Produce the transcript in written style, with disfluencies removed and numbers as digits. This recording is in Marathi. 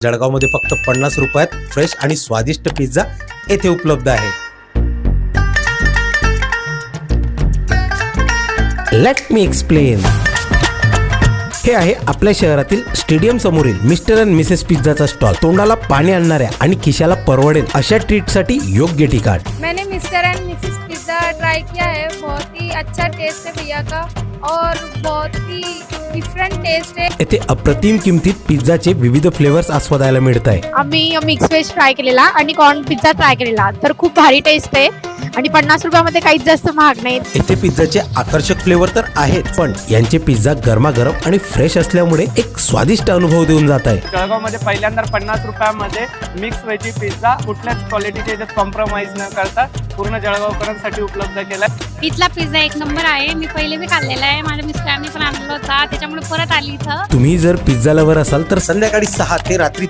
जळगावमध्ये फक्त 50 रुपयात फ्रेश आणि स्वादिष्ट पिझ्झा येथे उपलब्ध आहे. Let me explain. हे आहे आपल्या शहरातील स्टेडियम समोरील मिस्टर अँड मिसेस पिझ्झाचा स्टॉल. तोंडाला पाणी आणणाऱ्या आणि खिशाला परवडेल अशा ट्रीटसाठी योग्य ठिकाण. मैंने mister and missus pizza try किया है. बहुत ही अच्छा टेस्ट है भैया का और बहुत ही डिफरेंट टेस्ट है. येथे अप्रतिम किमतीत पिझ्झाचे विविध फ्लेवर्स आस्वादायला मिळत आहे. आम्ही मिक्स व्हेज ट्राय केलेला आणि कॉर्न पिझ्झा ट्राय केलेला, तर खूप भारी टेस्ट आहे आणि 50 रुपयामध्ये काहीच जास्त महाग नाही. येथे पिझ्झाचे आकर्षक फ्लेवर तर आहेत, पण यांचे पिझ्झा गरमागरम आणि फ्रेश असल्यामुळे एक स्वादिष्ट अनुभव देऊन जात आहे. जळगावमध्ये पहिल्यांदा 50 रुपयामध्ये मिक्स व्हेजी पिझ्झा कुठल्याच क्वालिटीच्या याच्यात कॉम्प्रोमाइज न करता पूर्ण जळगावकरांसाठी उपलब्ध केला. इथला पिझ्झा एक नंबर आहे. मी पहिले बी खाल्लेला आहे, माझ्या मिस्टरांनी पण आणला होता, त्याच्यामुळे परत आली इथं. तुम्ही जर पिझ्झा लवर असाल तर संध्याकाळी 6 ते रात्री